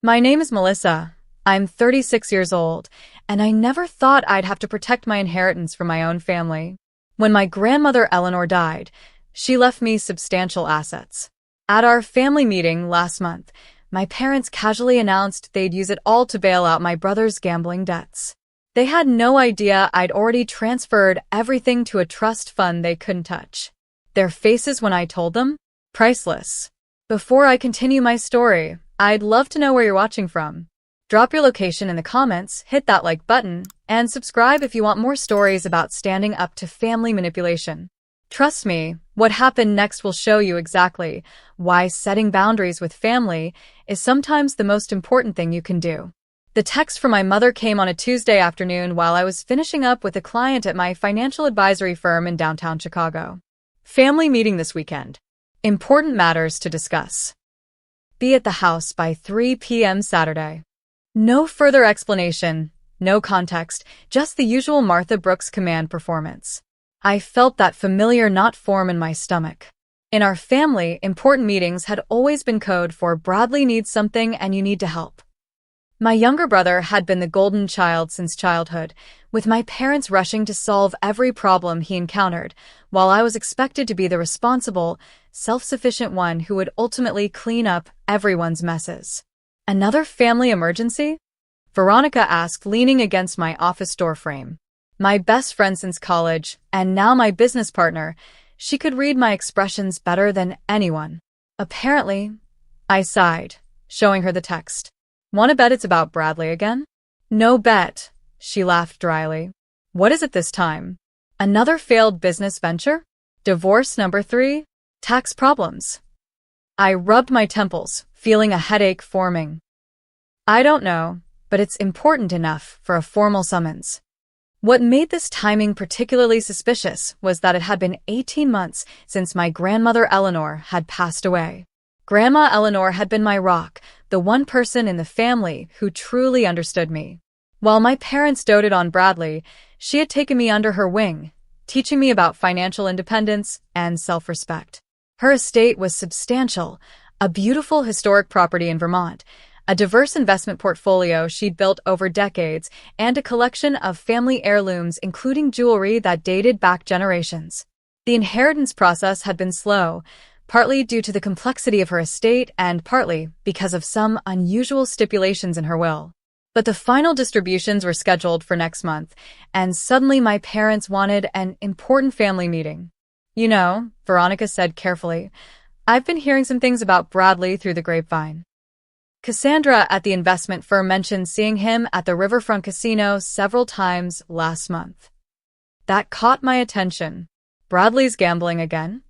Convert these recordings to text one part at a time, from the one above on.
My name is Melissa. I'm 36 years old, and I never thought I'd have to protect my inheritance from my own family. When my grandmother Eleanor died, she left me substantial assets. At our family meeting last month, my parents casually announced they'd use it all to bail out my brother's gambling debts. They had no idea I'd already transferred everything to a trust fund they couldn't touch. Their faces when I told them? Priceless. Before I continue my story, I'd love to know where you're watching from. Drop your location in the comments, hit that like button, and subscribe if you want more stories about standing up to family manipulation. Trust me, what happened next will show you exactly why setting boundaries with family is sometimes the most important thing you can do. The text from my mother came on a Tuesday afternoon while I was finishing up with a client at my financial advisory firm in downtown Chicago. Family meeting this weekend. Important matters to discuss. Be at the house by 3 p.m. Saturday. No further explanation, no context, just the usual Martha Brooks command performance. I felt that familiar knot form in my stomach. In our family, important meetings had always been code for Bradley needs something and you need to help. My younger brother had been the golden child since childhood, with my parents rushing to solve every problem he encountered, while I was expected to be the responsible, self-sufficient one who would ultimately clean up everyone's messes. Another family emergency? Veronica asked, leaning against my office door frame. My best friend since college, and now my business partner, she could read my expressions better than anyone. Apparently, I sighed, showing her the text. "Want to bet it's about Bradley again?" "No bet," she laughed dryly. "What is it this time? Another failed business venture? Divorce number 3? Tax problems?" I rubbed my temples, feeling a headache forming. "I don't know, but it's important enough for a formal summons." What made this timing particularly suspicious was that it had been 18 months since my grandmother Eleanor had passed away. Grandma Eleanor had been my rock, the one person in the family who truly understood me. While my parents doted on Bradley, she had taken me under her wing, teaching me about financial independence and self-respect. Her estate was substantial, a beautiful historic property in Vermont, a diverse investment portfolio she'd built over decades, and a collection of family heirlooms including jewelry that dated back generations. The inheritance process had been slow, partly due to the complexity of her estate and partly because of some unusual stipulations in her will. But the final distributions were scheduled for next month, and suddenly my parents wanted an important family meeting. "You know," Veronica said carefully, "I've been hearing some things about Bradley through the grapevine. Cassandra at the investment firm mentioned seeing him at the Riverfront Casino several times last month." That caught my attention. "Bradley's gambling again?"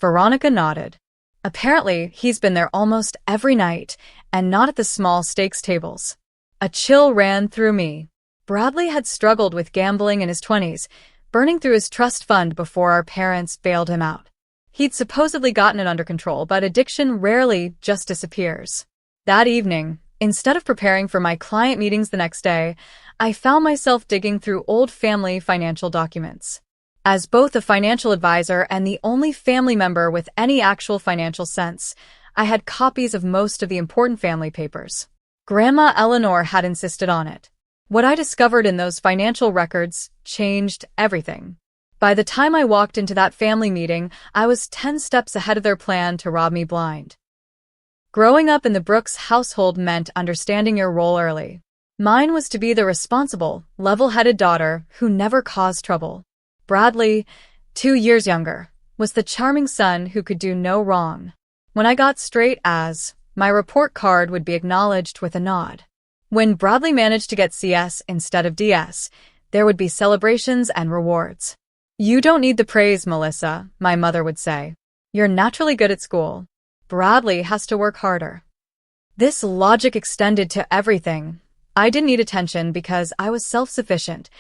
Veronica nodded. "Apparently, he's been there almost every night, and not at the small stakes tables." A chill ran through me. Bradley had struggled with gambling in his 20s, burning through his trust fund before our parents bailed him out. He'd supposedly gotten it under control, but addiction rarely just disappears. That evening, instead of preparing for my client meetings the next day, I found myself digging through old family financial documents. As both a financial advisor and the only family member with any actual financial sense, I had copies of most of the important family papers. Grandma Eleanor had insisted on it. What I discovered in those financial records changed everything. By the time I walked into that family meeting, I was 10 steps ahead of their plan to rob me blind. Growing up in the Brooks household meant understanding your role early. Mine was to be the responsible, level-headed daughter who never caused trouble. Bradley, 2 years younger, was the charming son who could do no wrong. When I got straight A's, my report card would be acknowledged with a nod. When Bradley managed to get CS instead of DS, there would be celebrations and rewards. "You don't need the praise, Melissa," my mother would say. "You're naturally good at school. Bradley has to work harder." This logic extended to everything. I didn't need attention because I was self-sufficient.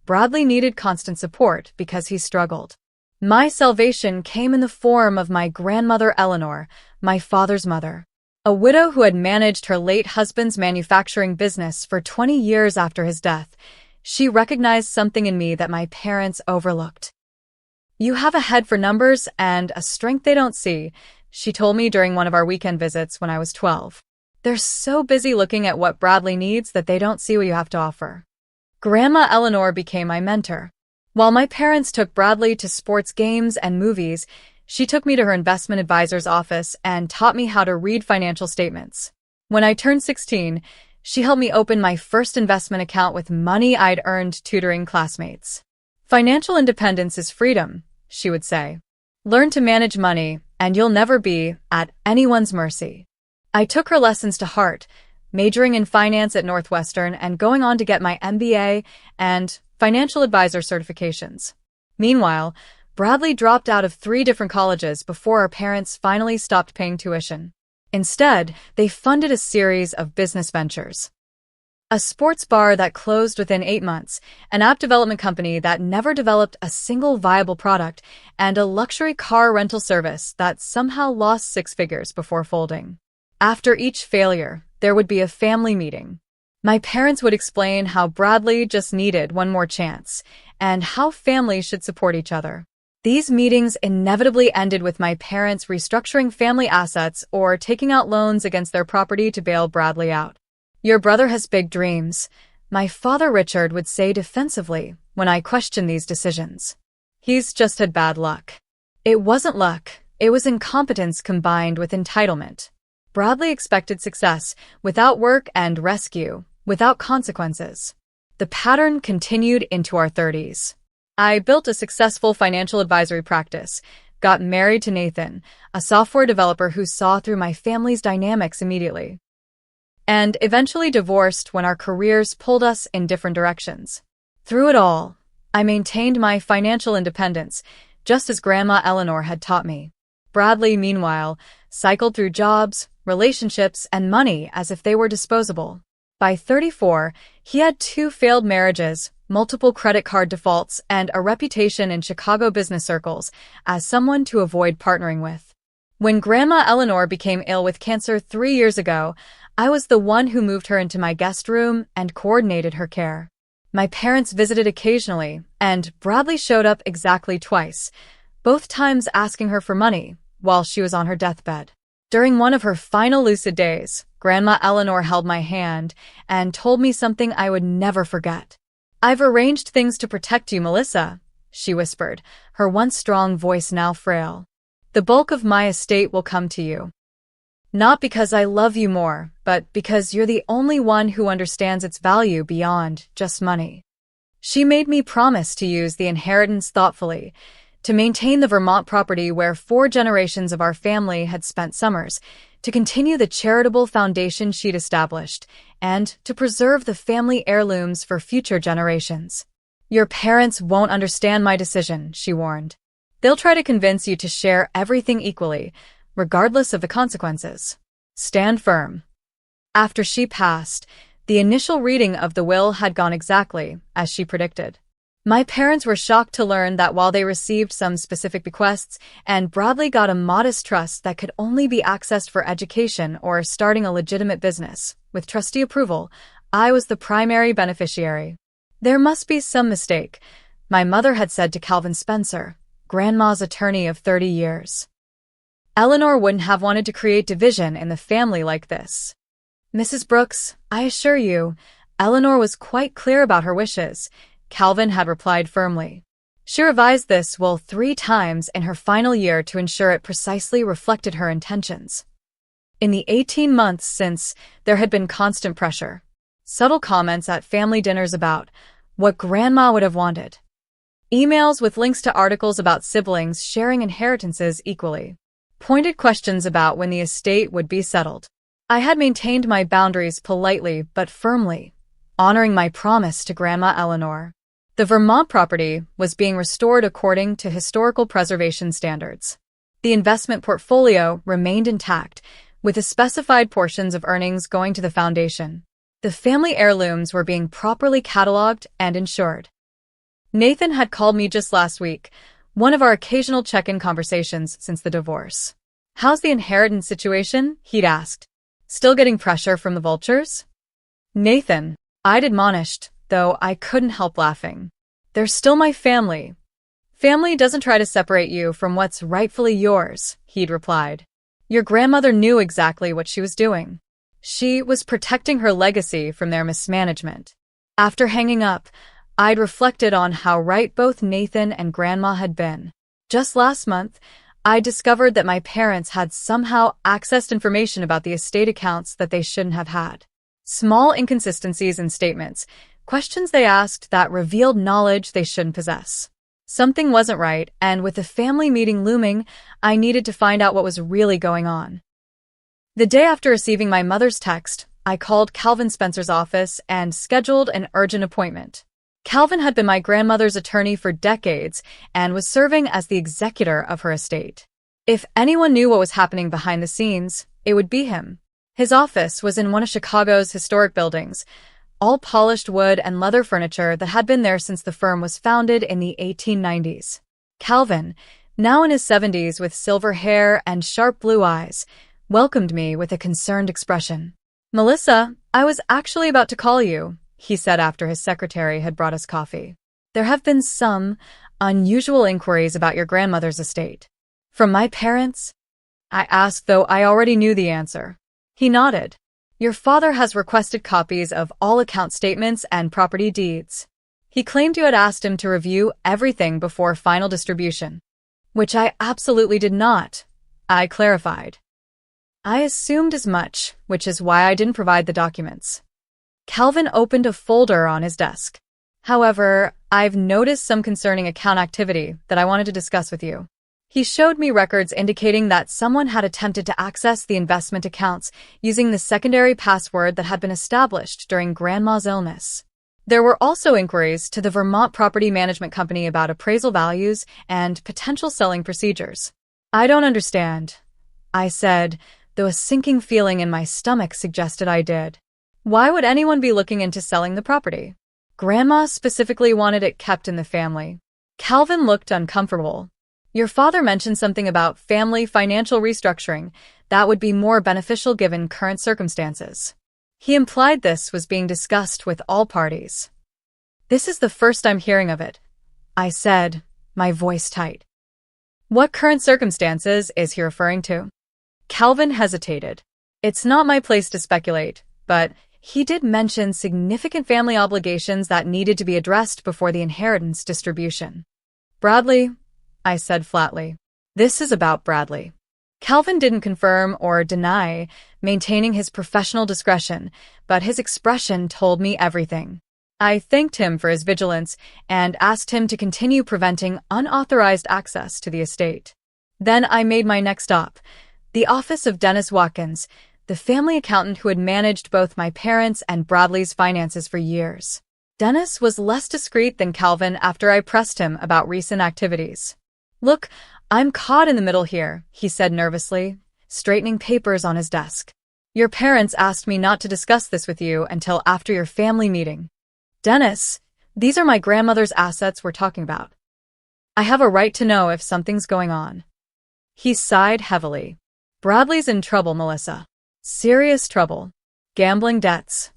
Bradley needed constant support because he struggled. My salvation came in the form of my grandmother Eleanor, my father's mother. A widow who had managed her late husband's manufacturing business for 20 years after his death, she recognized something in me that my parents overlooked. "You have a head for numbers and a strength they don't see," she told me during one of our weekend visits when I was 12. They're so busy looking at what Bradley needs that they don't see what you have to offer. Grandma Eleanor became my mentor. While my parents took Bradley to sports games and movies, she took me to her investment advisor's office and taught me how to read financial statements. When I turned 16, she helped me open my first investment account with money I'd earned tutoring classmates. Financial independence is freedom, she would say. Learn to manage money, and you'll never be at anyone's mercy. I took her lessons to heart, majoring in finance at Northwestern and going on to get my MBA and financial advisor certifications. Meanwhile, Bradley dropped out of 3 different colleges before our parents finally stopped paying tuition. Instead, they funded a series of business ventures. A sports bar that closed within 8 months, an app development company that never developed a single viable product, and a luxury car rental service that somehow lost 6 figures before folding. After each failure, there would be a family meeting. My parents would explain how Bradley just needed one more chance, and how families should support each other. These meetings inevitably ended with my parents restructuring family assets or taking out loans against their property to bail Bradley out. "Your brother has big dreams," my father Richard would say defensively when I questioned these decisions. "He's just had bad luck." It wasn't luck, it was incompetence combined with entitlement. Bradley expected success without work and rescue, without consequences. The pattern continued into our 30s. I built a successful financial advisory practice, got married to Nathan, a software developer who saw through my family's dynamics immediately, and eventually divorced when our careers pulled us in different directions. Through it all, I maintained my financial independence, just as Grandma Eleanor had taught me. Bradley, meanwhile, cycled through jobs, relationships, and money as if they were disposable. By 34, he had 2 failed marriages, multiple credit card defaults, and a reputation in Chicago business circles as someone to avoid partnering with. When Grandma Eleanor became ill with cancer 3 years ago, I was the one who moved her into my guest room and coordinated her care. My parents visited occasionally, and Bradley showed up exactly twice, both times asking her for money while she was on her deathbed. During one of her final lucid days, Grandma Eleanor held my hand and told me something I would never forget. "I've arranged things to protect you, Melissa," she whispered, her once strong voice now frail. "The bulk of my estate will come to you. Not because I love you more, but because you're the only one who understands its value beyond just money." She made me promise to use the inheritance thoughtfully, to maintain the Vermont property where 4 generations of our family had spent summers, to continue the charitable foundation she'd established, and to preserve the family heirlooms for future generations. "Your parents won't understand my decision," she warned. "They'll try to convince you to share everything equally, regardless of the consequences. Stand firm." After she passed, the initial reading of the will had gone exactly as she predicted. My parents were shocked to learn that while they received some specific bequests and Bradley got a modest trust that could only be accessed for education or starting a legitimate business, with trustee approval, I was the primary beneficiary. "There must be some mistake," my mother had said to Calvin Spencer, Grandma's attorney of 30 years. "Eleanor wouldn't have wanted to create division in the family like this." "Mrs. Brooks, I assure you, Eleanor was quite clear about her wishes," Calvin had replied firmly. "She revised this will 3 times in her final year to ensure it precisely reflected her intentions." In the 18 months since, there had been constant pressure. Subtle comments at family dinners about what Grandma would have wanted. Emails with links to articles about siblings sharing inheritances equally. Pointed questions about when the estate would be settled. I had maintained my boundaries politely but firmly, honoring my promise to Grandma Eleanor. The Vermont property was being restored according to historical preservation standards. The investment portfolio remained intact, with the specified portions of earnings going to the foundation. The family heirlooms were being properly cataloged and insured. Nathan had called me just last week, one of our occasional check-in conversations since the divorce. "How's the inheritance situation?" he'd asked. "Still getting pressure from the vultures?" "Nathan," I'd admonished, though I couldn't help laughing. "They're still my family." "Family doesn't try to separate you from what's rightfully yours," he'd replied. "Your grandmother knew exactly what she was doing." She was protecting her legacy from their mismanagement. After hanging up, I'd reflected on how right both Nathan and Grandma had been. Just last month, I discovered that my parents had somehow accessed information about the estate accounts that they shouldn't have had. Small inconsistencies in statements, questions they asked that revealed knowledge they shouldn't possess. Something wasn't right, and with the family meeting looming, I needed to find out what was really going on. The day after receiving my mother's text, I called Calvin Spencer's office and scheduled an urgent appointment. Calvin had been my grandmother's attorney for decades and was serving as the executor of her estate. If anyone knew what was happening behind the scenes, it would be him. His office was in one of Chicago's historic buildings, all polished wood and leather furniture that had been there since the firm was founded in the 1890s. Calvin, now in his 70s with silver hair and sharp blue eyes, welcomed me with a concerned expression. "Melissa, I was actually about to call you," he said after his secretary had brought us coffee. "There have been some unusual inquiries about your grandmother's estate." "From my parents?" I asked, though I already knew the answer. He nodded. "Your father has requested copies of all account statements and property deeds. He claimed you had asked him to review everything before final distribution." "Which I absolutely did not," I clarified. "I assumed as much, which is why I didn't provide the documents." Calvin opened a folder on his desk. "However, I've noticed some concerning account activity that I wanted to discuss with you." He showed me records indicating that someone had attempted to access the investment accounts using the secondary password that had been established during Grandma's illness. There were also inquiries to the Vermont Property Management Company about appraisal values and potential selling procedures. "I don't understand," I said, though a sinking feeling in my stomach suggested I did. "Why would anyone be looking into selling the property?" "Grandma specifically wanted it kept in the family." Calvin looked uncomfortable. "Your father mentioned something about family financial restructuring that would be more beneficial given current circumstances. He implied this was being discussed with all parties." "This is the first I'm hearing of it," I said, my voice tight. "What current circumstances is he referring to?" Calvin hesitated. "It's not my place to speculate, but he did mention significant family obligations that needed to be addressed before the inheritance distribution." "Bradley," I said flatly. "This is about Bradley." Calvin didn't confirm or deny, maintaining his professional discretion, but his expression told me everything. I thanked him for his vigilance and asked him to continue preventing unauthorized access to the estate. Then I made my next stop, the office of Dennis Watkins, the family accountant who had managed both my parents' and Bradley's finances for years. Dennis was less discreet than Calvin after I pressed him about recent activities. "Look, I'm caught in the middle here," he said nervously, straightening papers on his desk. "Your parents asked me not to discuss this with you until after your family meeting." "Dennis, these are my grandmother's assets we're talking about. I have a right to know if something's going on." He sighed heavily. "Bradley's in trouble, Melissa. Serious trouble. Gambling debts."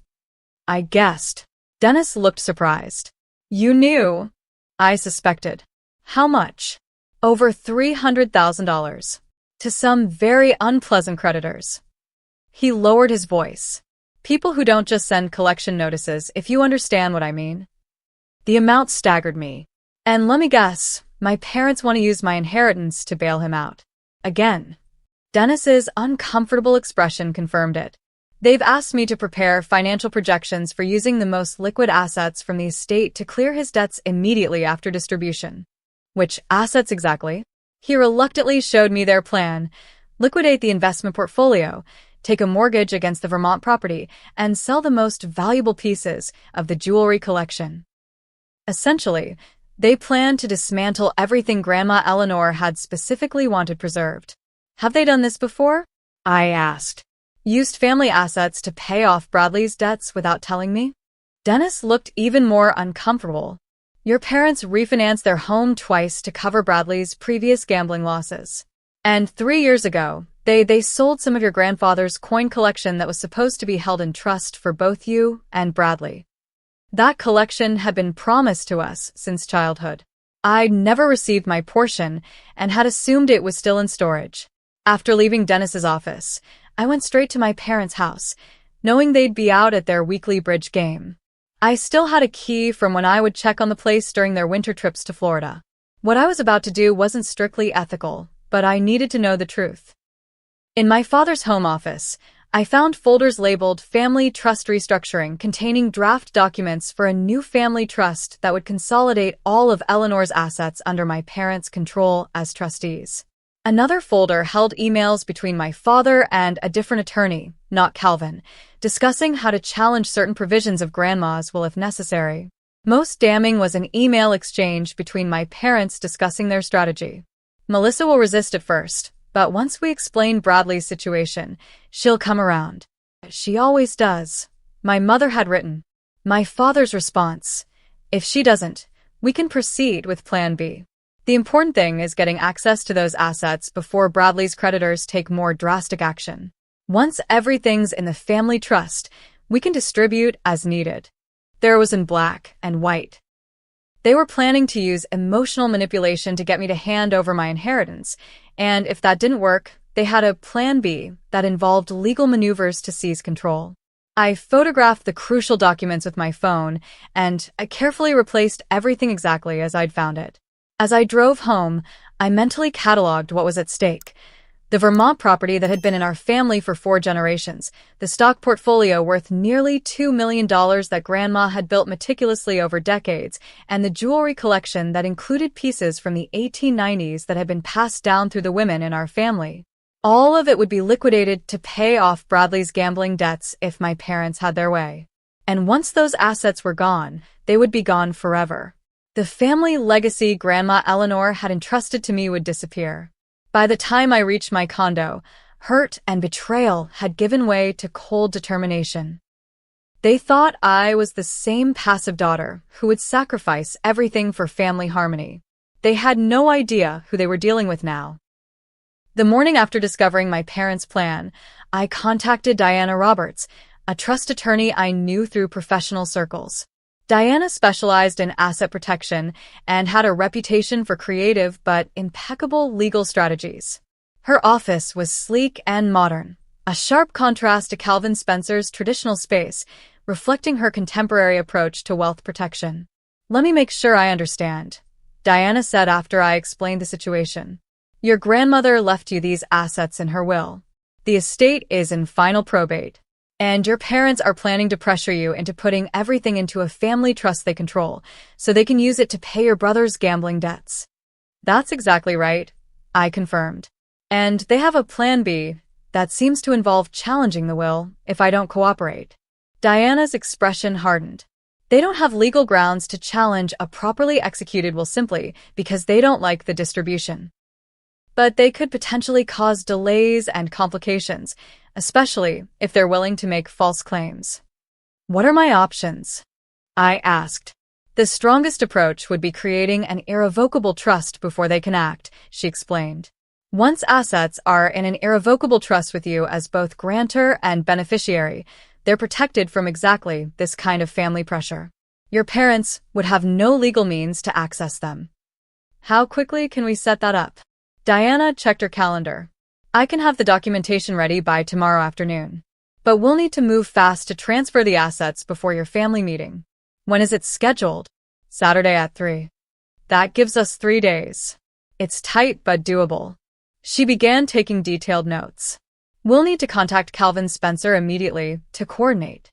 I guessed. Dennis looked surprised. "You knew?" I suspected. "How much?" "Over $300,000. To some very unpleasant creditors." He lowered his voice. "People who don't just send collection notices, if you understand what I mean." The amount staggered me. "And let me guess, my parents want to use my inheritance to bail him out." Again. Dennis's uncomfortable expression confirmed it. "They've asked me to prepare financial projections for using the most liquid assets from the estate to clear his debts immediately after distribution." "Which assets exactly?" He reluctantly showed me their plan: liquidate the investment portfolio, take a mortgage against the Vermont property, and sell the most valuable pieces of the jewelry collection. Essentially, they planned to dismantle everything Grandma Eleanor had specifically wanted preserved. "Have they done this before?" I asked. "Used family assets to pay off Bradley's debts without telling me?" Dennis looked even more uncomfortable. "Your parents refinanced their home twice to cover Bradley's previous gambling losses. And 3 years ago, they sold some of your grandfather's coin collection that was supposed to be held in trust for both you and Bradley. That collection had been promised to us since childhood. I'd never received my portion and had assumed it was still in storage." After leaving Dennis's office, I went straight to my parents' house, knowing they'd be out at their weekly bridge game. I still had a key from when I would check on the place during their winter trips to Florida. What I was about to do wasn't strictly ethical, but I needed to know the truth. In my father's home office, I found folders labeled Family Trust Restructuring containing draft documents for a new family trust that would consolidate all of Eleanor's assets under my parents' control as trustees. Another folder held emails between my father and a different attorney, not Calvin, discussing how to challenge certain provisions of Grandma's will if necessary. Most damning was an email exchange between my parents discussing their strategy. Melissa will resist at first, but once we explain Bradley's situation, she'll come around. She always does. My mother had written. My father's response: if she doesn't, we can proceed with Plan B. The important thing is getting access to those assets before Bradley's creditors take more drastic action. Once everything's in the family trust, we can distribute as needed. There was in black and white. They were planning to use emotional manipulation to get me to hand over my inheritance, and if that didn't work, they had a Plan B that involved legal maneuvers to seize control. I photographed the crucial documents with my phone, and I carefully replaced everything exactly as I'd found it. As I drove home, I mentally cataloged what was at stake. The Vermont property that had been in our family for 4 generations, the stock portfolio worth nearly $2 million that Grandma had built meticulously over decades, and the jewelry collection that included pieces from the 1890s that had been passed down through the women in our family. All of it would be liquidated to pay off Bradley's gambling debts if my parents had their way. And once those assets were gone, they would be gone forever. The family legacy Grandma Eleanor had entrusted to me would disappear. By the time I reached my condo, hurt and betrayal had given way to cold determination. They thought I was the same passive daughter who would sacrifice everything for family harmony. They had no idea who they were dealing with now. The morning after discovering my parents' plan, I contacted Diana Roberts, a trust attorney I knew through professional circles. Diana specialized in asset protection and had a reputation for creative but impeccable legal strategies. Her office was sleek and modern, a sharp contrast to Calvin Spencer's traditional space, reflecting her contemporary approach to wealth protection. "Let me make sure I understand," Diana said after I explained the situation. "Your grandmother left you these assets in her will. The estate is in final probate. And your parents are planning to pressure you into putting everything into a family trust they control, so they can use it to pay your brother's gambling debts." "That's exactly right," I confirmed. "And they have a Plan B that seems to involve challenging the will if I don't cooperate." Diana's expression hardened. "They don't have legal grounds to challenge a properly executed will simply because they don't like the distribution. But they could potentially cause delays and complications, especially if they're willing to make false claims." "What are my options?" I asked. "The strongest approach would be creating an irrevocable trust before they can act," she explained. "Once assets are in an irrevocable trust with you as both grantor and beneficiary, they're protected from exactly this kind of family pressure. Your parents would have no legal means to access them." "How quickly can we set that up?" Diana checked her calendar. "I can have the documentation ready by tomorrow afternoon. But we'll need to move fast to transfer the assets before your family meeting." "When is it scheduled?" "Saturday at 3. That gives us 3 days. It's tight but doable." She began taking detailed notes. "We'll need to contact Calvin Spencer immediately to coordinate."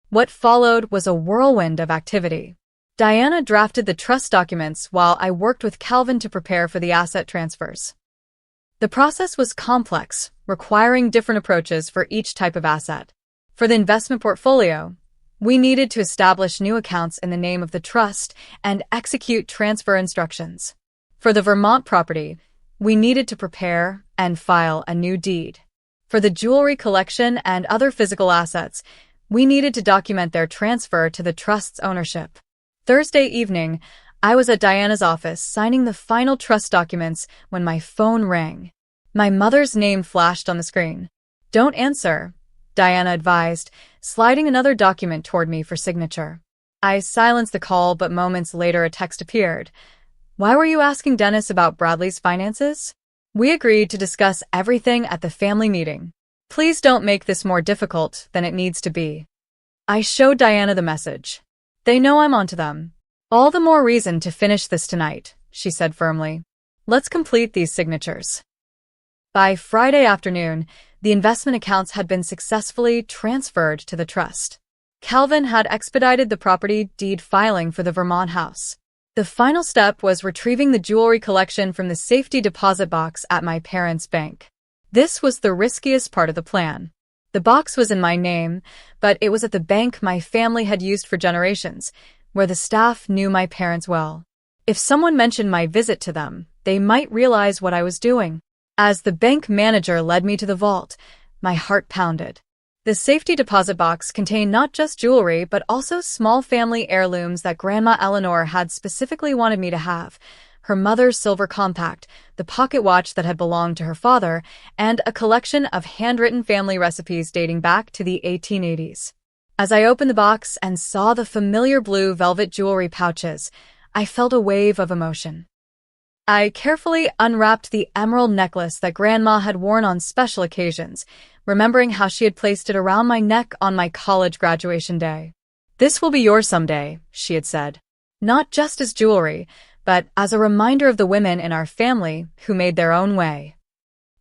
What followed was a whirlwind of activity. Diana drafted the trust documents while I worked with Calvin to prepare for the asset transfers. The process was complex, requiring different approaches for each type of asset. For the investment portfolio, we needed to establish new accounts in the name of the trust and execute transfer instructions. For the Vermont property, we needed to prepare and file a new deed. For the jewelry collection and other physical assets, we needed to document their transfer to the trust's ownership. Thursday evening, I was at Diana's office signing the final trust documents when my phone rang. My mother's name flashed on the screen. "Don't answer," Diana advised, sliding another document toward me for signature. I silenced the call, but moments later a text appeared. "Why were you asking Dennis about Bradley's finances?" "We agreed to discuss everything at the family meeting. Please don't make this more difficult than it needs to be. I showed Diana the message. They know I'm onto them. All the more reason to finish this tonight, she said firmly. Let's complete these signatures. By Friday afternoon, the investment accounts had been successfully transferred to the trust. Calvin had expedited the property deed filing for the Vermont house. The final step was retrieving the jewelry collection from the safety deposit box at my parents' bank. This was the riskiest part of the plan. The box was in my name, but it was at the bank my family had used for generations, where the staff knew my parents well. If someone mentioned my visit to them, they might realize what I was doing. As the bank manager led me to the vault, my heart pounded. The safety deposit box contained not just jewelry, but also small family heirlooms that Grandma Eleanor had specifically wanted me to have. Her mother's silver compact, the pocket watch that had belonged to her father, and a collection of handwritten family recipes dating back to the 1880s. As I opened the box and saw the familiar blue velvet jewelry pouches, I felt a wave of emotion. I carefully unwrapped the emerald necklace that Grandma had worn on special occasions, remembering how she had placed it around my neck on my college graduation day. This will be yours someday, she had said. Not just as jewelry, but as a reminder of the women in our family who made their own way.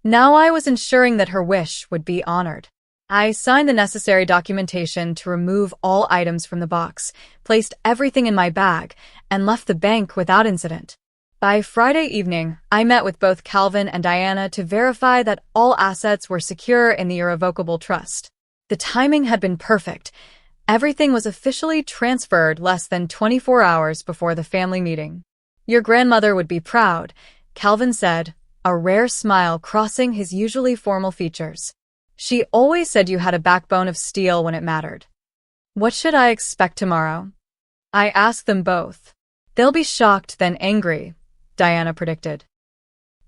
Now I was ensuring that her wish would be honored. I signed the necessary documentation to remove all items from the box, placed everything in my bag, and left the bank without incident. By Friday evening, I met with both Calvin and Diana to verify that all assets were secure in the irrevocable trust. The timing had been perfect. Everything was officially transferred less than 24 hours before the family meeting. Your grandmother would be proud, Calvin said, a rare smile crossing his usually formal features. She always said you had a backbone of steel when it mattered. What should I expect tomorrow? I asked them both. They'll be shocked, then angry, Diana predicted.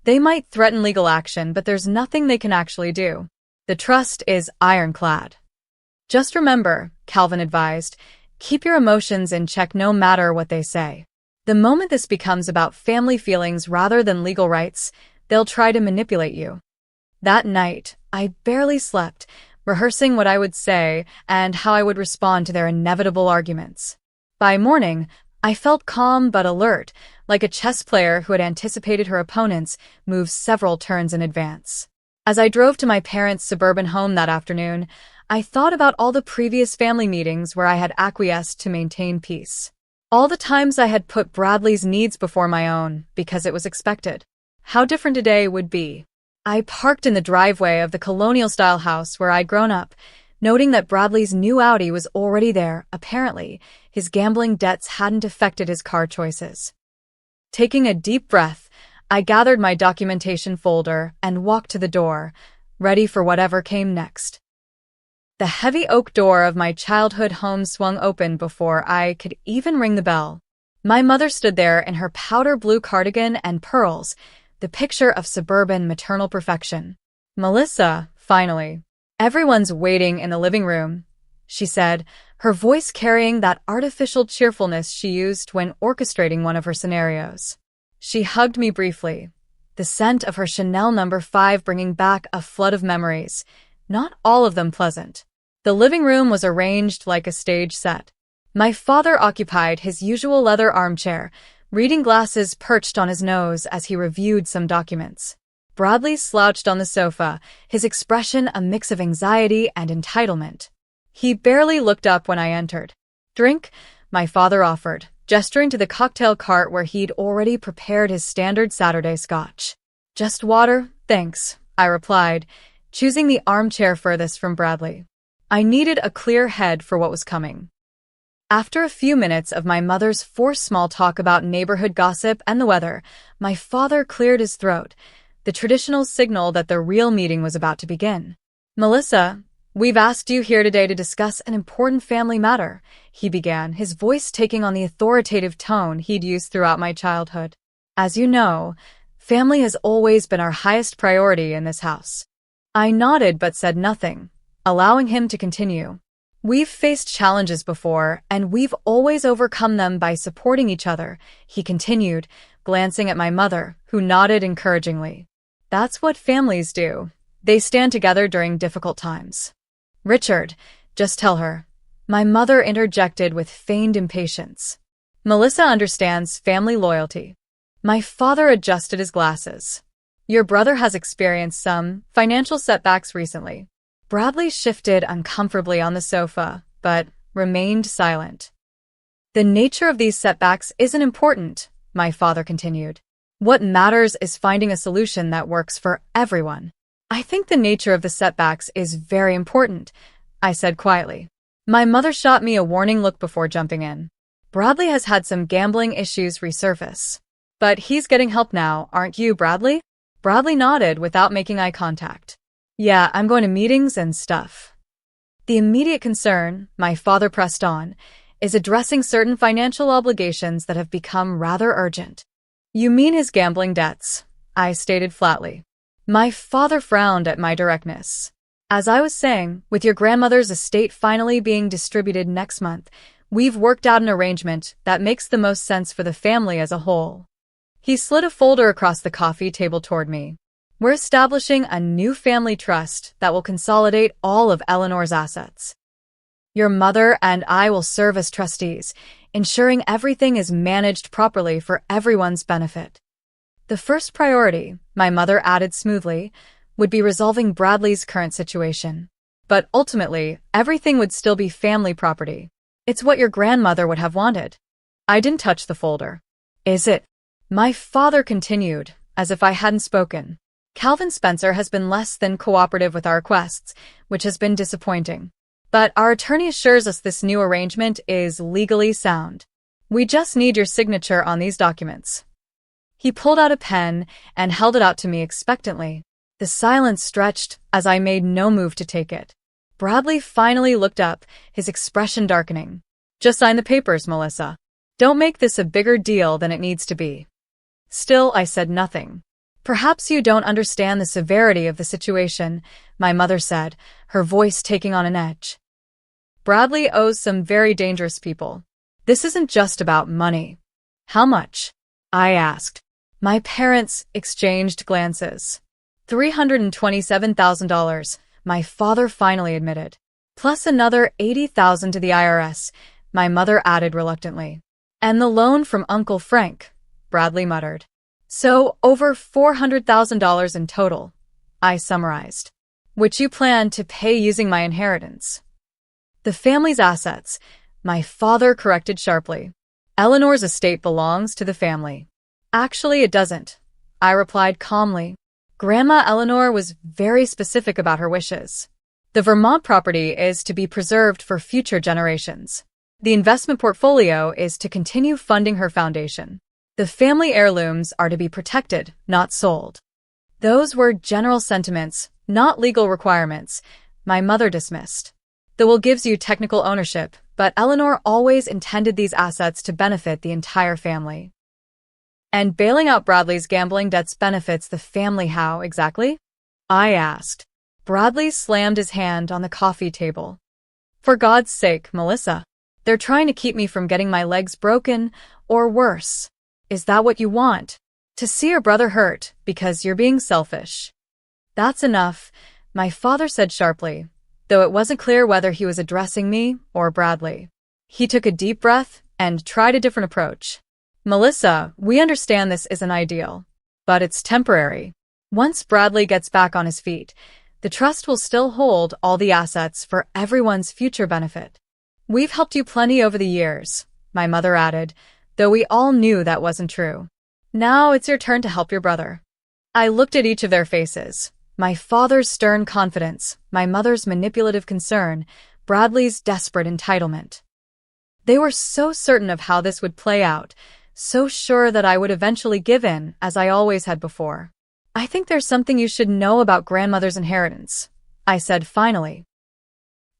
They might threaten legal action, but there's nothing they can actually do. The trust is ironclad. Just remember, Calvin advised, keep your emotions in check no matter what they say. The moment this becomes about family feelings rather than legal rights, they'll try to manipulate you. That night, I barely slept, rehearsing what I would say and how I would respond to their inevitable arguments. By morning, I felt calm but alert, like a chess player who had anticipated her opponent's moves several turns in advance. As I drove to my parents' suburban home that afternoon, I thought about all the previous family meetings where I had acquiesced to maintain peace. All the times I had put Bradley's needs before my own because it was expected. How different today would be. I parked in the driveway of the colonial-style house where I'd grown up, noting that Bradley's new Audi was already there. Apparently, his gambling debts hadn't affected his car choices. Taking a deep breath, I gathered my documentation folder and walked to the door, ready for whatever came next. The heavy oak door of my childhood home swung open before I could even ring the bell. My mother stood there in her powder blue cardigan and pearls, the picture of suburban maternal perfection. Melissa, finally. Everyone's waiting in the living room, she said, her voice carrying that artificial cheerfulness she used when orchestrating one of her scenarios. She hugged me briefly, the scent of her Chanel No. 5 bringing back a flood of memories, not all of them pleasant. The living room was arranged like a stage set. My father occupied his usual leather armchair, reading glasses perched on his nose as he reviewed some documents. Bradley slouched on the sofa, his expression a mix of anxiety and entitlement. He barely looked up when I entered. Drink, my father offered, gesturing to the cocktail cart where he'd already prepared his standard Saturday scotch. Just water, thanks, I replied, choosing the armchair furthest from Bradley. I needed a clear head for what was coming. After a few minutes of my mother's forced small talk about neighborhood gossip and the weather, my father cleared his throat, the traditional signal that the real meeting was about to begin. Melissa, we've asked you here today to discuss an important family matter, he began, his voice taking on the authoritative tone he'd used throughout my childhood. As you know, family has always been our highest priority in this house. I nodded but said nothing, allowing him to continue. We've faced challenges before, and we've always overcome them by supporting each other, he continued, glancing at my mother, who nodded encouragingly. That's what families do, They stand together during difficult times. Richard, just tell her. My mother interjected with feigned impatience. Melissa understands family loyalty. My father adjusted his glasses. Your brother has experienced some financial setbacks recently. Bradley shifted uncomfortably on the sofa, but remained silent. The nature of these setbacks isn't important, my father continued. What matters is finding a solution that works for everyone. I think the nature of the setbacks is very important, I said quietly. My mother shot me a warning look before jumping in. Bradley has had some gambling issues resurface. But he's getting help now, aren't you, Bradley? Bradley nodded without making eye contact. Yeah, I'm going to meetings and stuff. The immediate concern, my father pressed on, is addressing certain financial obligations that have become rather urgent. You mean his gambling debts, I stated flatly. My father frowned at my directness. As I was saying, with your grandmother's estate finally being distributed next month, we've worked out an arrangement that makes the most sense for the family as a whole. He slid a folder across the coffee table toward me. We're establishing a new family trust that will consolidate all of Eleanor's assets. Your mother and I will serve as trustees, ensuring everything is managed properly for everyone's benefit. The first priority, my mother added smoothly, would be resolving Bradley's current situation. But ultimately, everything would still be family property. It's what your grandmother would have wanted. I didn't touch the folder. Is it? My father continued, as if I hadn't spoken. Calvin Spencer has been less than cooperative with our requests, which has been disappointing. But our attorney assures us this new arrangement is legally sound. We just need your signature on these documents. He pulled out a pen and held it out to me expectantly. The silence stretched as I made no move to take it. Bradley finally looked up, his expression darkening. Just sign the papers, Melissa. Don't make this a bigger deal than it needs to be. Still, I said nothing. Perhaps you don't understand the severity of the situation, my mother said, her voice taking on an edge. Bradley owes some very dangerous people. This isn't just about money. How much? I asked. My parents exchanged glances. $327,000, my father finally admitted. Plus another $80,000 to the IRS, my mother added reluctantly. And the loan from Uncle Frank, Bradley muttered. So over $400,000 in total, I summarized. Which you plan to pay using my inheritance. The family's assets, my father corrected sharply. Eleanor's estate belongs to the family. Actually, it doesn't, I replied calmly. Grandma Eleanor was very specific about her wishes. The Vermont property is to be preserved for future generations. The investment portfolio is to continue funding her foundation. The family heirlooms are to be protected, not sold. Those were general sentiments, not legal requirements, my mother dismissed. The will gives you technical ownership, but Eleanor always intended these assets to benefit the entire family. And bailing out Bradley's gambling debts benefits the family how, exactly? I asked. Bradley slammed his hand on the coffee table. For God's sake, Melissa. They're trying to keep me from getting my legs broken, or worse. Is that what you want? To see your brother hurt because you're being selfish. That's enough, my father said sharply, though it wasn't clear whether he was addressing me or Bradley. He took a deep breath and tried a different approach. Melissa, we understand this isn't ideal, but it's temporary. Once Bradley gets back on his feet, the trust will still hold all the assets for everyone's future benefit. We've helped you plenty over the years, my mother added, though we all knew that wasn't true. Now it's your turn to help your brother. I looked at each of their faces. My father's stern confidence, my mother's manipulative concern, Bradley's desperate entitlement. They were so certain of how this would play out, so sure that I would eventually give in, as I always had before. I think there's something you should know about grandmother's inheritance, I said finally.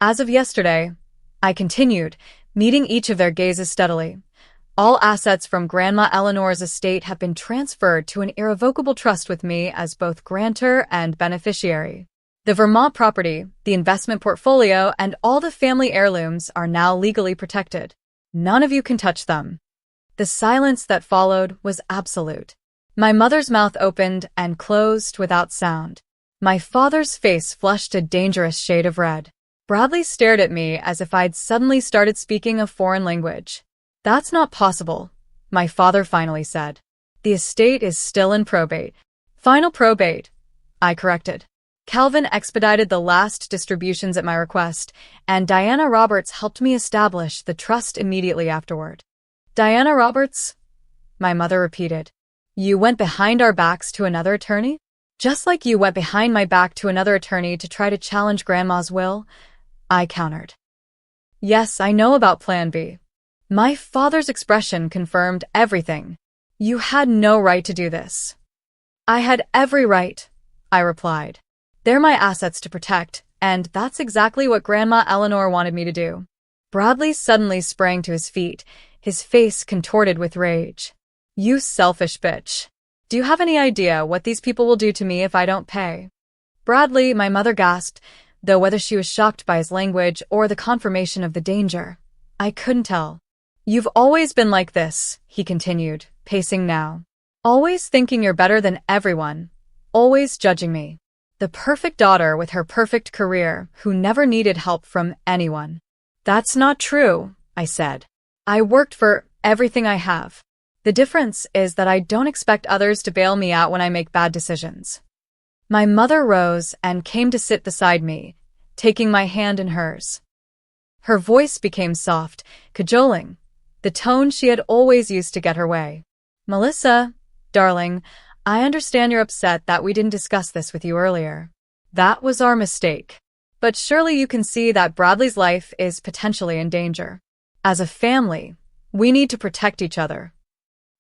As of yesterday, I continued, meeting each of their gazes steadily. All assets from Grandma Eleanor's estate have been transferred to an irrevocable trust with me as both grantor and beneficiary. The Vermont property, the investment portfolio, and all the family heirlooms are now legally protected. None of you can touch them. The silence that followed was absolute. My mother's mouth opened and closed without sound. My father's face flushed a dangerous shade of red. Bradley stared at me as if I'd suddenly started speaking a foreign language. That's not possible, my father finally said. The estate is still in probate. Final probate, I corrected. Calvin expedited the last distributions at my request, and Diana Roberts helped me establish the trust immediately afterward. Diana Roberts? My mother repeated. You went behind our backs to another attorney? Just like you went behind my back to another attorney to try to challenge Grandma's will? I countered. Yes, I know about Plan B. My father's expression confirmed everything. You had no right to do this. I had every right, I replied. They're my assets to protect, and that's exactly what Grandma Eleanor wanted me to do. Bradley suddenly sprang to his feet, his face contorted with rage. You selfish bitch. Do you have any idea what these people will do to me if I don't pay? Bradley, my mother gasped, though whether she was shocked by his language or the confirmation of the danger, I couldn't tell. You've always been like this, he continued, pacing now. Always thinking you're better than everyone. Always judging me. The perfect daughter with her perfect career who never needed help from anyone. That's not true, I said. I worked for everything I have. The difference is that I don't expect others to bail me out when I make bad decisions. My mother rose and came to sit beside me, taking my hand in hers. Her voice became soft, cajoling, the tone she had always used to get her way. Melissa, darling, I understand you're upset that we didn't discuss this with you earlier. That was our mistake. But surely you can see that Bradley's life is potentially in danger. As a family, we need to protect each other.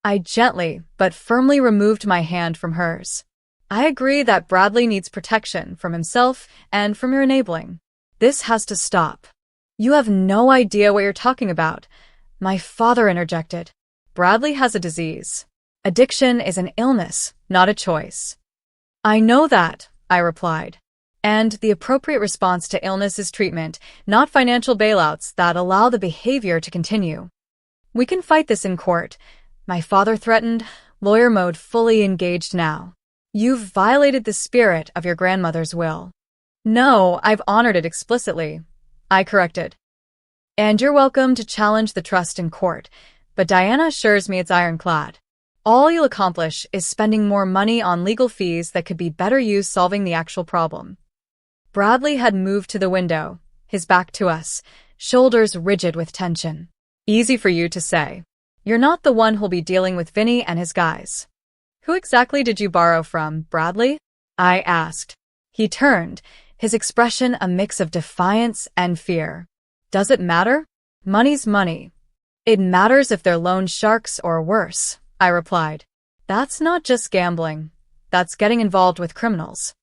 I gently but firmly removed my hand from hers. I agree that Bradley needs protection from himself and from your enabling. This has to stop. You have no idea what you're talking about, my father interjected. Bradley has a disease. Addiction is an illness, not a choice. I know that, I replied. And the appropriate response to illness is treatment, not financial bailouts that allow the behavior to continue. We can fight this in court, my father threatened, lawyer mode fully engaged now. You've violated the spirit of your grandmother's will. No, I've honored it explicitly, I corrected. And you're welcome to challenge the trust in court, but Diana assures me it's ironclad. All you'll accomplish is spending more money on legal fees that could be better used solving the actual problem. Bradley had moved to the window, his back to us, shoulders rigid with tension. Easy for you to say. You're not the one who'll be dealing with Vinny and his guys. Who exactly did you borrow from, Bradley? I asked. He turned, his expression a mix of defiance and fear. Does it matter? Money's money. It matters if they're loan sharks or worse, I replied. That's not just gambling. That's getting involved with criminals.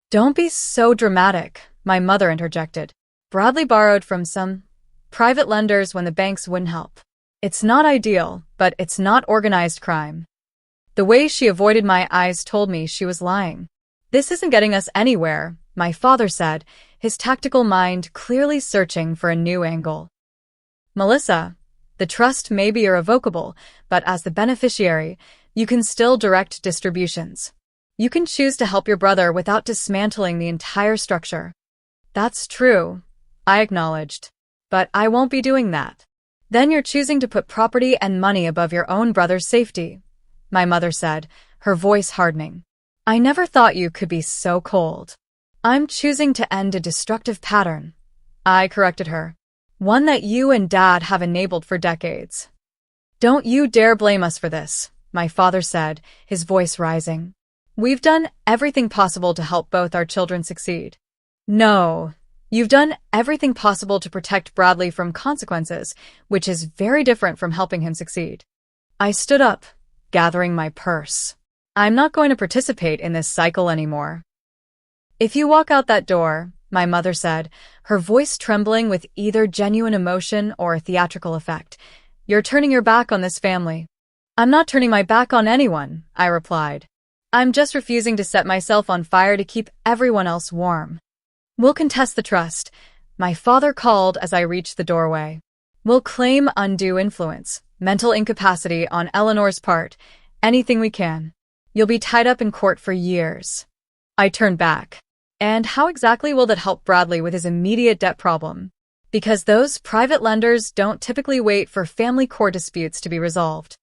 Don't be so dramatic, my mother interjected. Bradley borrowed from some private lenders when the banks wouldn't help. It's not ideal, but it's not organized crime. The way she avoided my eyes told me she was lying. This isn't getting us anywhere, my father said, his tactical mind clearly searching for a new angle. Melissa, the trust may be irrevocable, but as the beneficiary, you can still direct distributions. You can choose to help your brother without dismantling the entire structure. That's true, I acknowledged. But I won't be doing that. Then you're choosing to put property and money above your own brother's safety, my mother said, her voice hardening. I never thought you could be so cold. I'm choosing to end a destructive pattern, I corrected her. One that you and Dad have enabled for decades. Don't you dare blame us for this, my father said, his voice rising. We've done everything possible to help both our children succeed. No. You've done everything possible to protect Bradley from consequences, which is very different from helping him succeed. I stood up, gathering my purse. I'm not going to participate in this cycle anymore. If you walk out that door, my mother said, her voice trembling with either genuine emotion or a theatrical effect, you're turning your back on this family. I'm not turning my back on anyone, I replied. I'm just refusing to set myself on fire to keep everyone else warm. We'll contest the trust, my father called as I reached the doorway. We'll claim undue influence, mental incapacity on Eleanor's part, anything we can. You'll be tied up in court for years. I turned back. And how exactly will that help Bradley with his immediate debt problem? Because those private lenders don't typically wait for family court disputes to be resolved.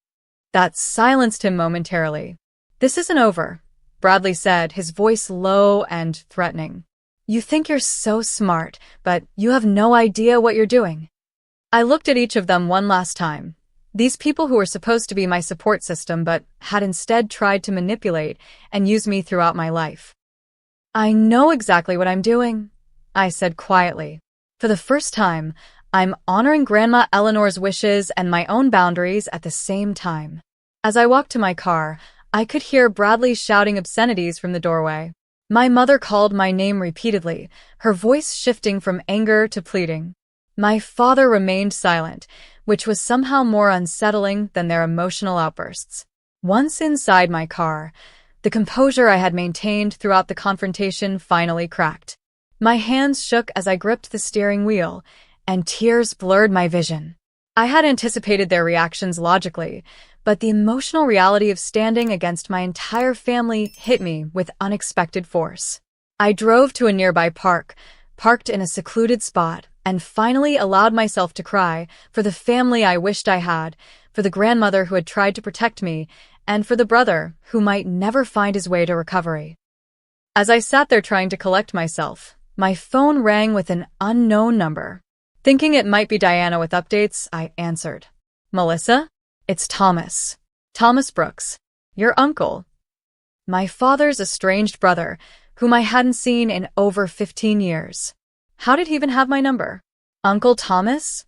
That silenced him momentarily. This isn't over, Bradley said, his voice low and threatening. You think you're so smart, but you have no idea what you're doing. I looked at each of them one last time. These people who were supposed to be my support system but had instead tried to manipulate and use me throughout my life. I know exactly what I'm doing, I said quietly. For the first time, I'm honoring Grandma Eleanor's wishes and my own boundaries at the same time. As I walked to my car, I could hear Bradley shouting obscenities from the doorway. My mother called my name repeatedly, her voice shifting from anger to pleading. My father remained silent, which was somehow more unsettling than their emotional outbursts. Once inside my car, the composure I had maintained throughout the confrontation finally cracked. My hands shook as I gripped the steering wheel, and tears blurred my vision. I had anticipated their reactions logically, but the emotional reality of standing against my entire family hit me with unexpected force. I drove to a nearby park, parked in a secluded spot, and finally allowed myself to cry for the family I wished I had, for the grandmother who had tried to protect me, and for the brother who might never find his way to recovery. As I sat there trying to collect myself, my phone rang with an unknown number. Thinking it might be Diana with updates, I answered. Melissa? It's Thomas. Thomas Brooks. Your uncle. My father's estranged brother, whom I hadn't seen in over 15 years. How did he even have my number? Uncle Thomas?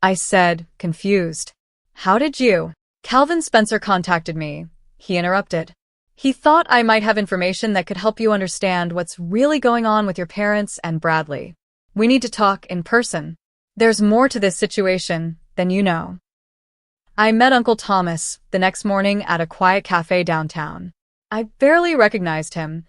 I said, confused. How did you? Calvin Spencer contacted me, he interrupted. He thought I might have information that could help you understand what's really going on with your parents and Bradley. We need to talk in person. There's more to this situation than you know. I met Uncle Thomas the next morning at a quiet cafe downtown. I barely recognized him.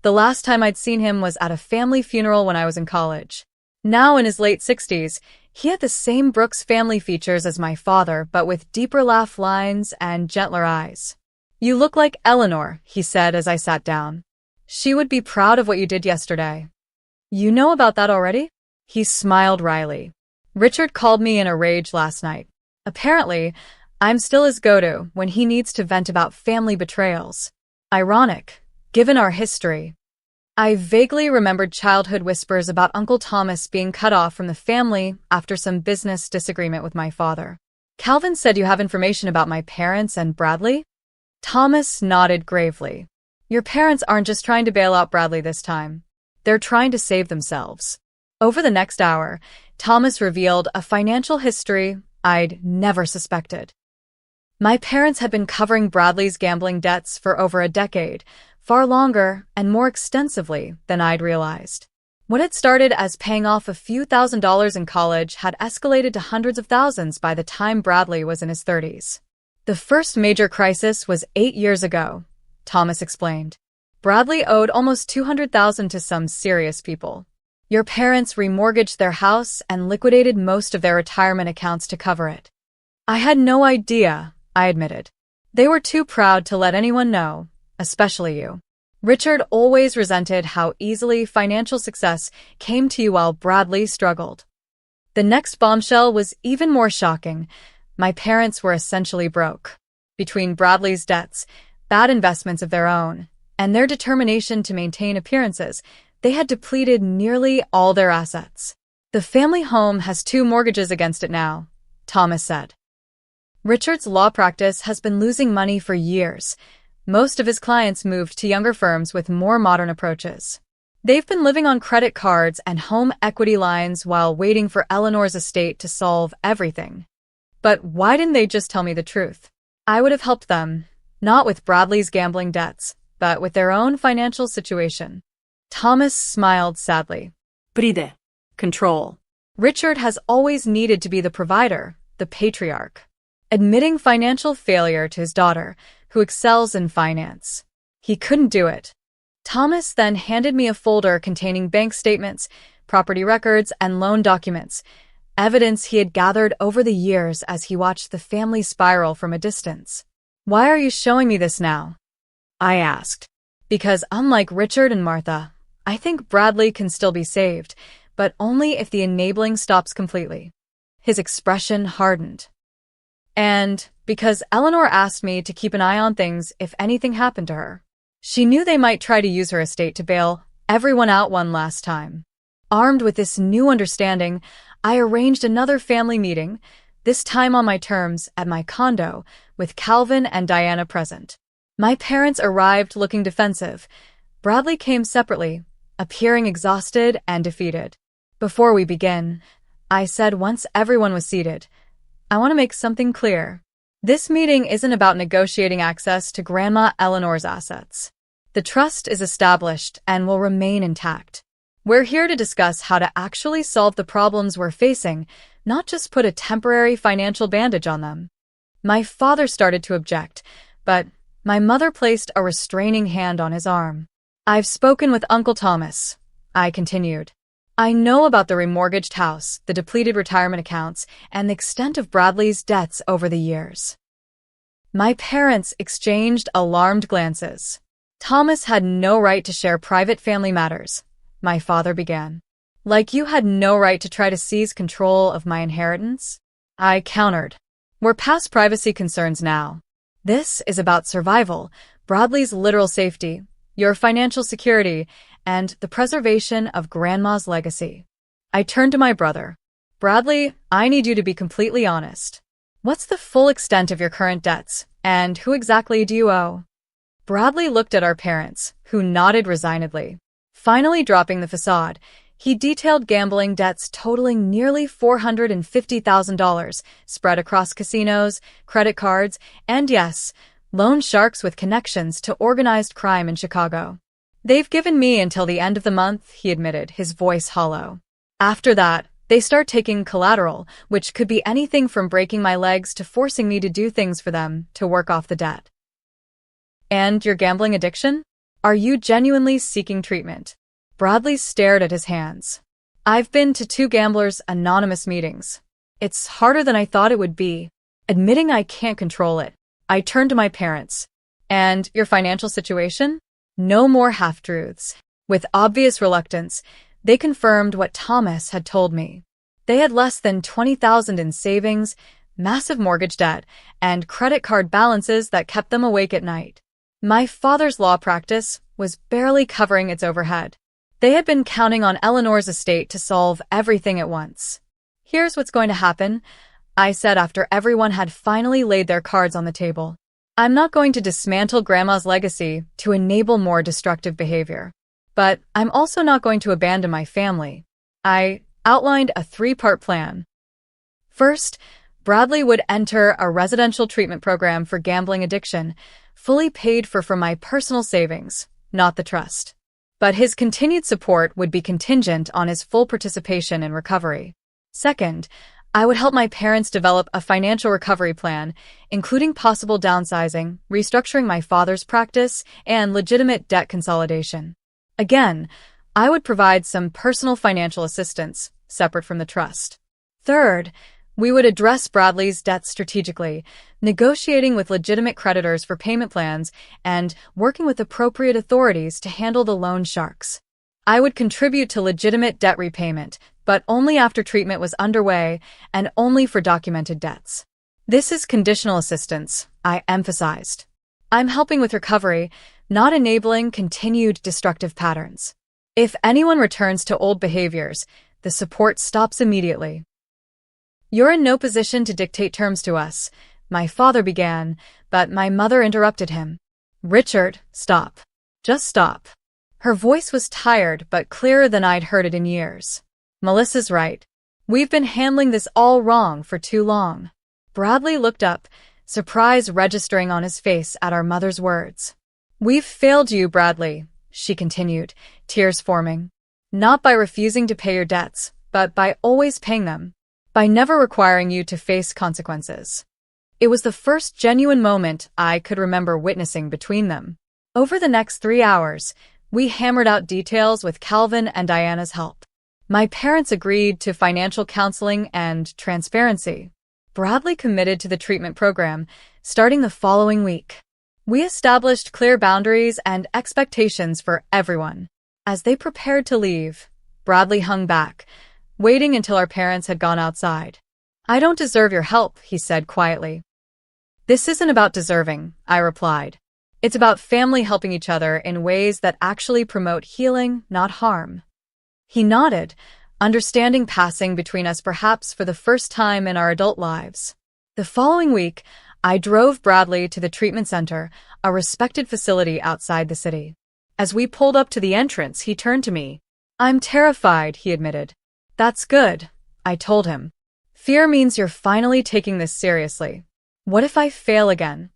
The last time I'd seen him was at a family funeral when I was in college. Now in his late 60s, he had the same Brooks family features as my father, but with deeper laugh lines and gentler eyes. You look like Eleanor, he said as I sat down. She would be proud of what you did yesterday. You know about that already? He smiled wryly. Richard called me in a rage last night. Apparently, I'm still his go-to when he needs to vent about family betrayals. Ironic, given our history. I vaguely remembered childhood whispers about Uncle Thomas being cut off from the family after some business disagreement with my father. Calvin said you have information about my parents and Bradley? Thomas nodded gravely. Your parents aren't just trying to bail out Bradley this time. They're trying to save themselves. Over the next hour, Thomas revealed a financial history I'd never suspected. My parents had been covering Bradley's gambling debts for over a decade, far longer and more extensively than I'd realized. What had started as paying off a few $1,000s in college had escalated to hundreds of thousands by the time Bradley was in his 30s. The first major crisis was 8 years ago, Thomas explained. Bradley owed almost $200,000 to some serious people. Your parents remortgaged their house and liquidated most of their retirement accounts to cover it. I had no idea, I admitted. They were too proud to let anyone know, especially you. Richard always resented how easily financial success came to you while Bradley struggled. The next bombshell was even more shocking. My parents were essentially broke. Between Bradley's debts, bad investments of their own, and their determination to maintain appearances, they had depleted nearly all their assets. The family home has 2 mortgages against it now, Thomas said. Richard's law practice has been losing money for years. Most of his clients moved to younger firms with more modern approaches. They've been living on credit cards and home equity lines while waiting for Eleanor's estate to solve everything. But why didn't they just tell me the truth? I would have helped them, not with Bradley's gambling debts, but with their own financial situation. Thomas smiled sadly. Pride. Control. Richard has always needed to be the provider, the patriarch, admitting financial failure to his daughter, who excels in finance. He couldn't do it. Thomas then handed me a folder containing bank statements, property records, and loan documents, evidence he had gathered over the years as he watched the family spiral from a distance. Why are you showing me this now? I asked. Because unlike Richard and Martha, I think Bradley can still be saved, but only if the enabling stops completely. His expression hardened. And because Eleanor asked me to keep an eye on things if anything happened to her. She knew they might try to use her estate to bail everyone out one last time. Armed with this new understanding, I arranged another family meeting, this time on my terms at my condo, with Calvin and Diana present. My parents arrived looking defensive. Bradley came separately, appearing exhausted and defeated. Before we begin, I said once everyone was seated, I want to make something clear. This meeting isn't about negotiating access to Grandma Eleanor's assets. The trust is established and will remain intact. We're here to discuss how to actually solve the problems we're facing, not just put a temporary financial bandage on them. My father started to object, but my mother placed a restraining hand on his arm. I've spoken with Uncle Thomas, I continued. I know about the remortgaged house, the depleted retirement accounts, and the extent of Bradley's debts over the years. My parents exchanged alarmed glances. Thomas had no right to share private family matters, my father began. Like you had no right to try to seize control of my inheritance? I countered. We're past privacy concerns now. This is about survival, Bradley's literal safety, your financial security, and the preservation of Grandma's legacy. I turned to my brother. Bradley, I need you to be completely honest. What's the full extent of your current debts, and who exactly do you owe? Bradley looked at our parents, who nodded resignedly. Finally dropping the facade, he detailed gambling debts totaling nearly $450,000, spread across casinos, credit cards, and yes, loan sharks with connections to organized crime in Chicago. They've given me until the end of the month, he admitted, his voice hollow. After that, they start taking collateral, which could be anything from breaking my legs to forcing me to do things for them to work off the debt. And your gambling addiction? Are you genuinely seeking treatment? Bradley stared at his hands. I've been to 2 Gamblers Anonymous meetings. It's harder than I thought it would be. Admitting I can't control it, I turned to my parents. And your financial situation? No more half-truths. With obvious reluctance, they confirmed what Thomas had told me. They had less than $20,000 in savings, massive mortgage debt, and credit card balances that kept them awake at night. My father's law practice was barely covering its overhead. They had been counting on Eleanor's estate to solve everything at once. Here's what's going to happen, I said after everyone had finally laid their cards on the table. I'm not going to dismantle Grandma's legacy to enable more destructive behavior. But I'm also not going to abandon my family. I outlined a 3-part plan. First, Bradley would enter a residential treatment program for gambling addiction, fully paid for from my personal savings, not the trust. But his continued support would be contingent on his full participation in recovery. Second, I would help my parents develop a financial recovery plan, including possible downsizing, restructuring my father's practice, and legitimate debt consolidation. Again, I would provide some personal financial assistance, separate from the trust. Third, we would address Bradley's debts strategically, negotiating with legitimate creditors for payment plans and working with appropriate authorities to handle the loan sharks. I would contribute to legitimate debt repayment, but only after treatment was underway and only for documented debts. This is conditional assistance, I emphasized. I'm helping with recovery, not enabling continued destructive patterns. If anyone returns to old behaviors, the support stops immediately. You're in no position to dictate terms to us, my father began, but my mother interrupted him. Richard, stop. Just stop. Her voice was tired but clearer than I'd heard it in years. Melissa's right. We've been handling this all wrong for too long. Bradley looked up, surprise registering on his face at our mother's words. We've failed you, Bradley, she continued, tears forming. Not by refusing to pay your debts, but by always paying them. By never requiring you to face consequences. It was the first genuine moment I could remember witnessing between them. Over the next 3 hours, we hammered out details with Calvin and Diana's help. My parents agreed to financial counseling and transparency. Bradley committed to the treatment program, starting the following week. We established clear boundaries and expectations for everyone. As they prepared to leave, Bradley hung back, waiting until our parents had gone outside. "I don't deserve your help," he said quietly. "This isn't about deserving," I replied. "It's about family helping each other in ways that actually promote healing, not harm." He nodded, understanding passing between us perhaps for the first time in our adult lives. The following week, I drove Bradley to the treatment center, a respected facility outside the city. As we pulled up to the entrance, he turned to me. "I'm terrified," he admitted. "That's good," I told him. "Fear means you're finally taking this seriously. What if I fail again?"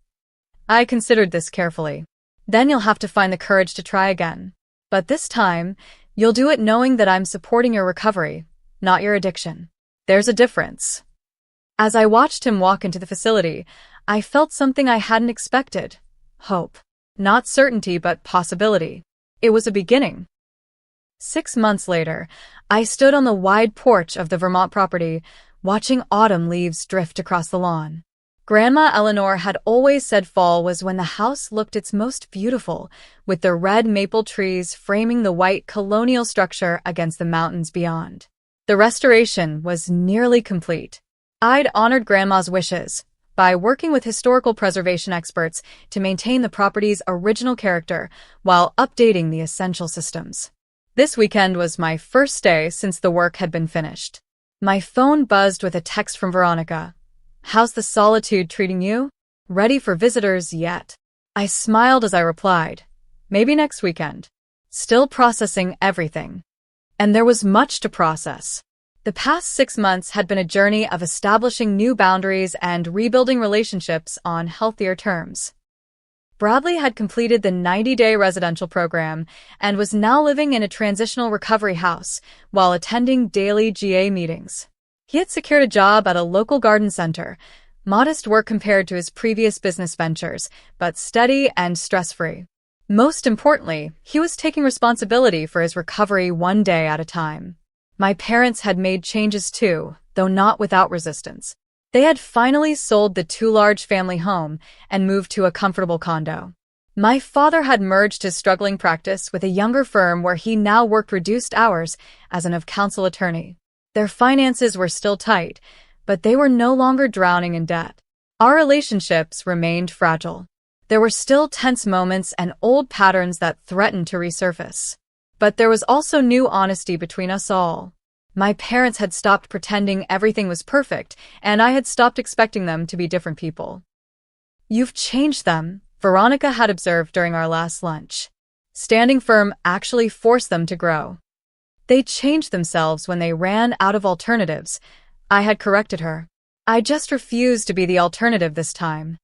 "I considered this carefully. Then you'll have to find the courage to try again. But this time, you'll do it knowing that I'm supporting your recovery, not your addiction. There's a difference." As I watched him walk into the facility, I felt something I hadn't expected. Hope. Not certainty, but possibility. It was a beginning. 6 months later, I stood on the wide porch of the Vermont property, watching autumn leaves drift across the lawn. Grandma Eleanor had always said fall was when the house looked its most beautiful, with the red maple trees framing the white colonial structure against the mountains beyond. The restoration was nearly complete. I'd honored Grandma's wishes by working with historical preservation experts to maintain the property's original character while updating the essential systems. This weekend was my first day since the work had been finished. My phone buzzed with a text from Veronica. "How's the solitude treating you? Ready for visitors yet?" I smiled as I replied, "Maybe next weekend." Still processing everything. And there was much to process. The past 6 months had been a journey of establishing new boundaries and rebuilding relationships on healthier terms. Bradley had completed the 90-day residential program and was now living in a transitional recovery house while attending daily GA meetings. He had secured a job at a local garden center, modest work compared to his previous business ventures, but steady and stress-free. Most importantly, he was taking responsibility for his recovery one day at a time. My parents had made changes too, though not without resistance. They had finally sold the too-large family home and moved to a comfortable condo. My father had merged his struggling practice with a younger firm where he now worked reduced hours as an of-counsel attorney. Their finances were still tight, but they were no longer drowning in debt. Our relationships remained fragile. There were still tense moments and old patterns that threatened to resurface. But there was also new honesty between us all. My parents had stopped pretending everything was perfect, and I had stopped expecting them to be different people. "You've changed them," Veronica had observed during our last lunch. Standing firm actually forced them to grow. "They changed themselves when they ran out of alternatives," I had corrected her. "I just refused to be the alternative this time."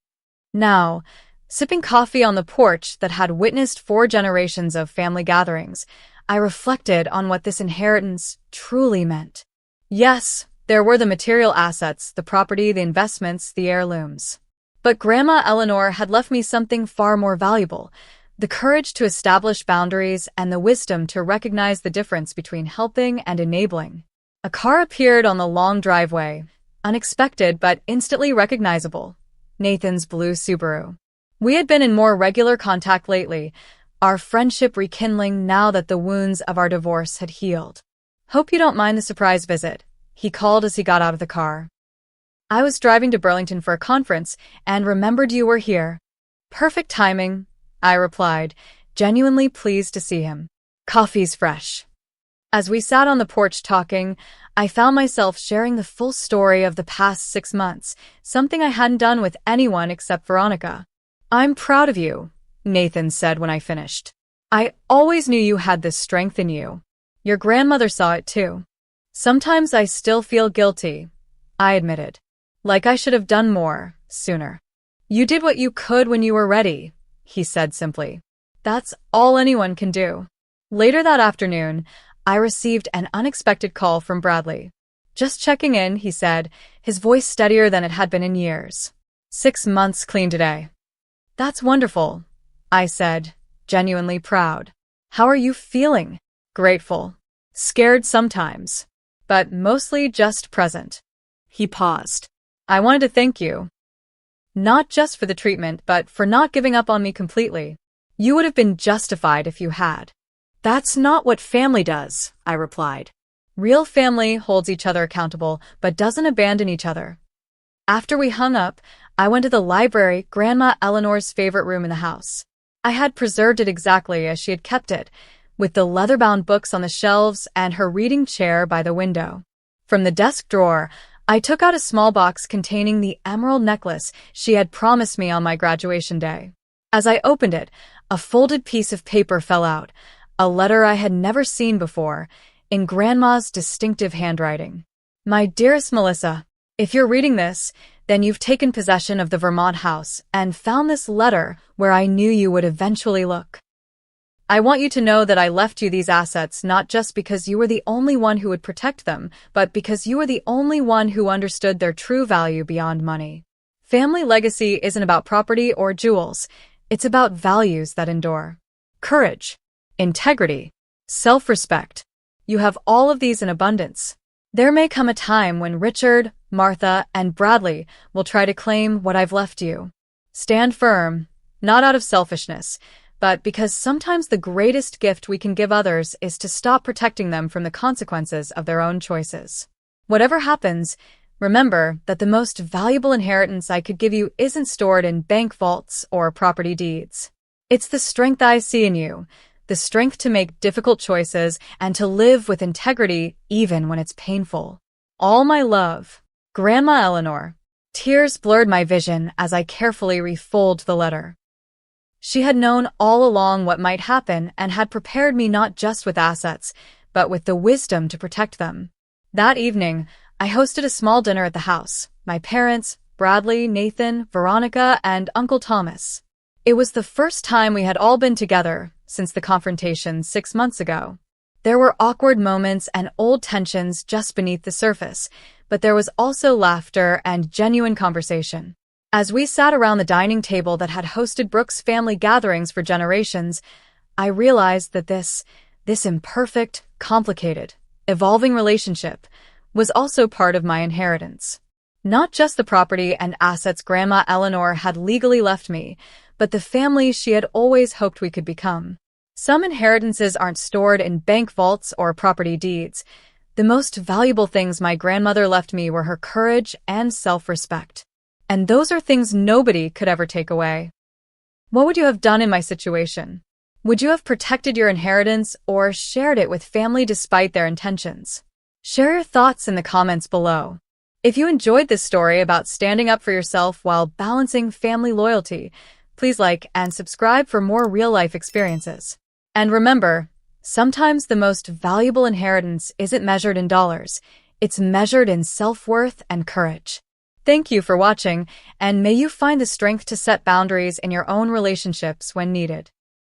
Now, sipping coffee on the porch that had witnessed 4 generations of family gatherings, I reflected on what this inheritance truly meant. Yes, there were the material assets, the property, the investments, the heirlooms. But Grandma Eleanor had left me something far more valuable, the courage to establish boundaries and the wisdom to recognize the difference between helping and enabling. A car appeared on the long driveway, unexpected but instantly recognizable. Nathan's blue Subaru. We had been in more regular contact lately, our friendship rekindling now that the wounds of our divorce had healed. "Hope you don't mind the surprise visit," he called as he got out of the car. "I was driving to Burlington for a conference and remembered you were here." "Perfect timing," I replied, genuinely pleased to see him. "Coffee's fresh." As we sat on the porch talking, I found myself sharing the full story of the past 6 months, something I hadn't done with anyone except Veronica. "I'm proud of you," Nathan said when I finished. "I always knew you had this strength in you. Your grandmother saw it too." "Sometimes I still feel guilty," I admitted. "Like I should have done more, sooner." "You did what you could when you were ready," he said simply. "That's all anyone can do." Later that afternoon, I received an unexpected call from Bradley. "Just checking in," he said, his voice steadier than it had been in years. 6 months clean today." "That's wonderful," I said, genuinely proud. "How are you feeling?" "Grateful. Scared sometimes. But mostly just present." He paused. "I wanted to thank you. Not just for the treatment, but for not giving up on me completely. You would have been justified if you had." That's not what family does, I replied. Real family holds each other accountable, but doesn't abandon each other. After we hung up, I went to the library, Grandma Eleanor's favorite room in the house. I had preserved it exactly as she had kept it, with the leather-bound books on the shelves and her reading chair by the window. From the desk drawer, I took out a small box containing the emerald necklace she had promised me on my graduation day. As I opened it, a folded piece of paper fell out, a letter I had never seen before, in Grandma's distinctive handwriting. My dearest Melissa, if you're reading this, then you've taken possession of the Vermont house and found this letter where I knew you would eventually look. I want you to know that I left you these assets not just because you were the only one who would protect them, but because you were the only one who understood their true value beyond money. Family legacy isn't about property or jewels. It's about values that endure. Courage, integrity, self-respect. You have all of these in abundance. There may come a time when Richard, Martha, and Bradley will try to claim what I've left you. Stand firm, not out of selfishness, but because sometimes the greatest gift we can give others is to stop protecting them from the consequences of their own choices. Whatever happens, remember that the most valuable inheritance I could give you isn't stored in bank vaults or property deeds. It's the strength I see in you, the strength to make difficult choices and to live with integrity even when it's painful. All my love, Grandma Eleanor. Tears blurred my vision as I carefully refolded the letter. She had known all along what might happen and had prepared me not just with assets, but with the wisdom to protect them. That evening, I hosted a small dinner at the house. My parents, Bradley, Nathan, Veronica, and Uncle Thomas. It was the first time we had all been together since the confrontation 6 months ago. There were awkward moments and old tensions just beneath the surface, but there was also laughter and genuine conversation. As we sat around the dining table that had hosted Brooks' family gatherings for generations, I realized that this imperfect, complicated, evolving relationship was also part of my inheritance. Not just the property and assets Grandma Eleanor had legally left me, but the family she had always hoped we could become. Some inheritances aren't stored in bank vaults or property deeds. The most valuable things my grandmother left me were her courage and self-respect. And those are things nobody could ever take away. What would you have done in my situation? Would you have protected your inheritance or shared it with family despite their intentions? Share your thoughts in the comments below. If you enjoyed this story about standing up for yourself while balancing family loyalty, please like and subscribe for more real-life experiences. And remember, sometimes the most valuable inheritance isn't measured in dollars, it's measured in self-worth and courage. Thank you for watching, and may you find the strength to set boundaries in your own relationships when needed.